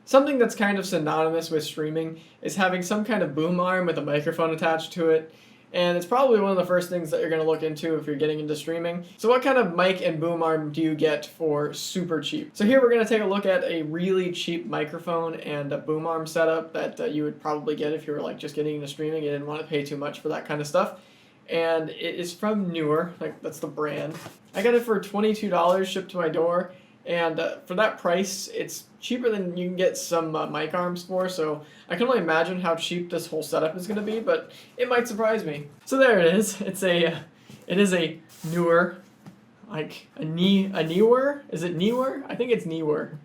Something that's kind of synonymous with streaming is having some kind of boom arm with a microphone attached to it. And it's probably one of the first things that you're going to look into if you're getting into streaming. So what kind of mic and boom arm do you get for super cheap? So here we're going to take a look at a really cheap microphone and a boom arm setup that you would probably get if you were like just getting into streaming and didn't want to pay too much for that kind of stuff. And it is from Neewer, like that's the brand. I got it for $22 shipped to my door. And for that price, it's cheaper than you can get some mic arms for, so I can only imagine how cheap this whole setup is going to be, but it might surprise me. So there it is. It is a Neewer, like a Neewer? Is it Neewer? I think it's Neewer.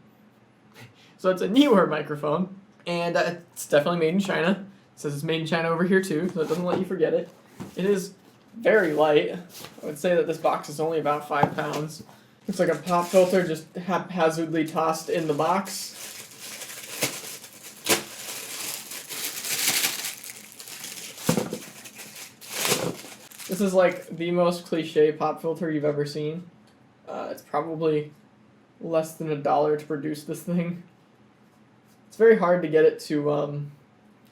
So it's a Neewer microphone, and it's definitely made in China. It says it's made in China over here too, so it doesn't let you forget it. It is very light. I would say that this box is only about 5 pounds. Looks like a pop filter just haphazardly tossed in the box. This is like the most cliche pop filter you've ever seen. It's probably less than $1 to produce this thing. It's very hard to get it to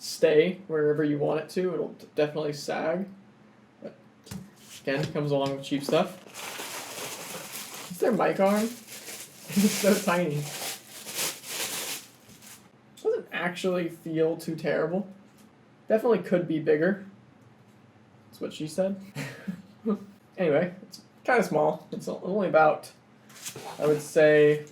stay wherever you want it to. It'll definitely sag. But again, it comes along with cheap stuff. Is their mic arm? It's so tiny. Doesn't actually feel too terrible. Definitely could be bigger. That's what she said. Anyway, it's kind of small. It's only about, I would say,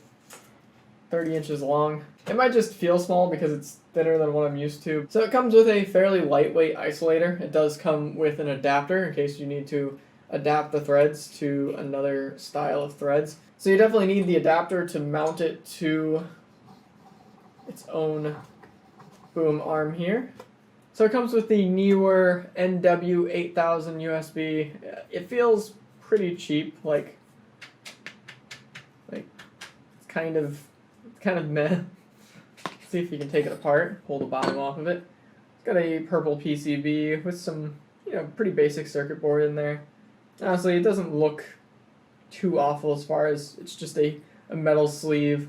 30 inches long. It might just feel small because it's thinner than what I'm used to. So it comes with a fairly lightweight isolator. It does come with an adapter in case you need to adapt the threads to another style of threads. So you definitely need the adapter to mount it to its own boom arm here. So it comes with the Neewer NW-8000 USB. It feels pretty cheap, like it's kind of meh. Let's see if you can take it apart, pull the bottom off of it. It's got a purple PCB with some, pretty basic circuit board in there. Honestly, it doesn't look too awful as far as it's just a metal sleeve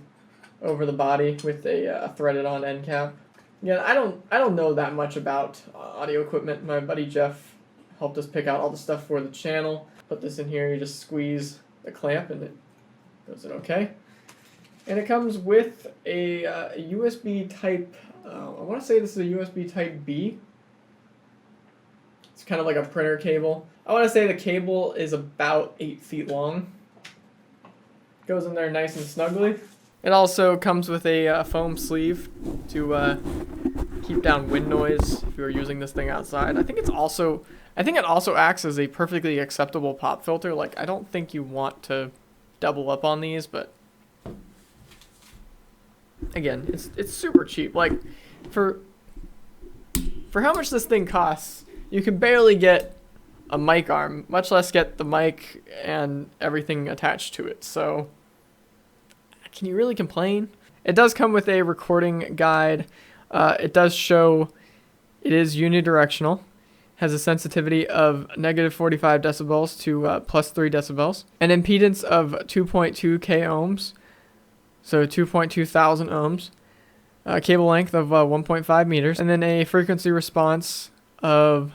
over the body with a threaded on end cap. Yeah, I don't know that much about audio equipment. My buddy Jeff helped us pick out all the stuff for the channel. Put this in here, you just squeeze the clamp and it does it okay. And it comes with a USB type, I want to say this is a USB type B. It's kind of like a printer cable. I want to say the cable is about 8 feet long. Goes in there nice and snugly. It also comes with a foam sleeve to keep down wind noise if you are using this thing outside. I think it also acts as a perfectly acceptable pop filter. Like, I don't think you want to double up on these, but again, it's super cheap. Like, for how much this thing costs, you can barely get a mic arm, much less get the mic and everything attached to it. So can you really complain? It does come with a recording guide. It does show it is unidirectional. Has a sensitivity of -45 decibels to +3 decibels. An impedance of 2.2 k ohms. So 2.2 thousand ohms. Cable length of 1.5 meters. And then a frequency response of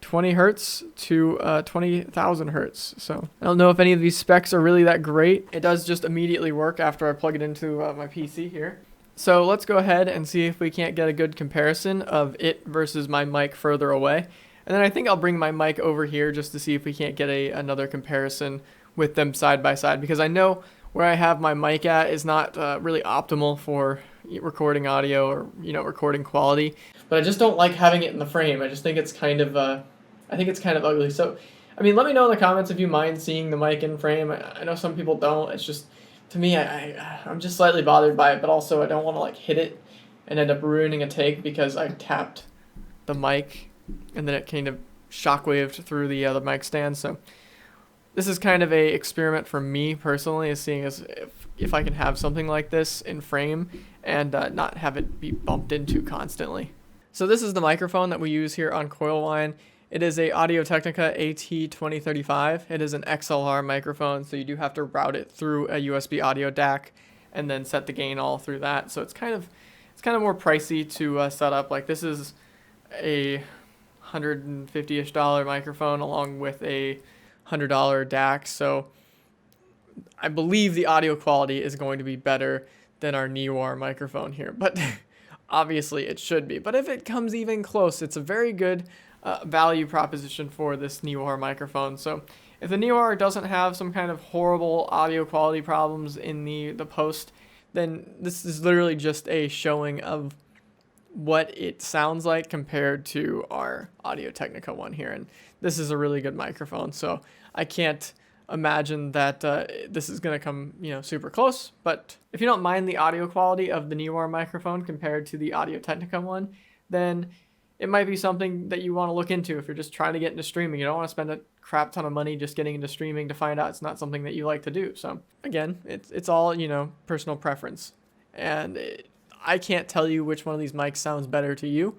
20 hertz to 20,000 hertz. So I don't know if any of these specs are really that great. It does just immediately work after I plug it into my PC here. So let's go ahead and see if we can't get a good comparison of it versus my mic further away. And then I think I'll bring my mic over here just to see if we can't get another comparison with them side by side, because I know where I have my mic at is not really optimal for recording audio or recording quality. But I just don't like having it in the frame. I just think it's kind of ugly. So, I mean, let me know in the comments if you mind seeing the mic in frame. I know some people don't. It's just, to me, I'm just slightly bothered by it, but also I don't want to like hit it and end up ruining a take because I tapped the mic and then it kind of shockwaved through the mic stand. So this is kind of a experiment for me personally, is seeing as if I can have something like this in frame and not have it be bumped into constantly. So this is the microphone that we use here on Coilwine. It is a Audio-Technica AT2035. It is an XLR microphone, so you do have to route it through a USB audio DAC and then set the gain all through that. So it's kind of, it's kind of more pricey to set up. Like this is a $150-ish microphone along with a $100 DAC. So I believe the audio quality is going to be better than our Neewer microphone here, but obviously it should be. But if it comes even close, it's a very good value proposition for this Neewer microphone. So if the Neewer doesn't have some kind of horrible audio quality problems in the post, then this is literally just a showing of what it sounds like compared to our Audio-Technica one here. And this is a really good microphone, so I can't imagine that this is going to come, super close. But if you don't mind the audio quality of the Neewer microphone compared to the Audio-Technica one, then it might be something that you want to look into if you're just trying to get into streaming. You don't want to spend a crap ton of money just getting into streaming to find out it's not something that you like to do. So again, it's all, personal preference. And I can't tell you which one of these mics sounds better to you.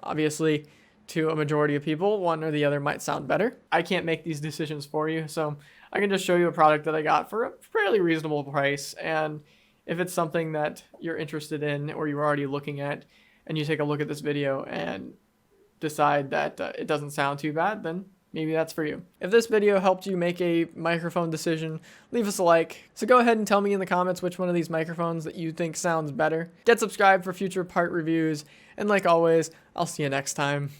Obviously, to a majority of people, one or the other might sound better. I can't make these decisions for you, so I can just show you a product that I got for a fairly reasonable price. And if it's something that you're interested in or you're already looking at, and you take a look at this video and decide that it doesn't sound too bad, then maybe that's for you. If this video helped you make a microphone decision, leave us a like. So go ahead and tell me in the comments which one of these microphones that you think sounds better. Get subscribed for future part reviews, and like always, I'll see you next time.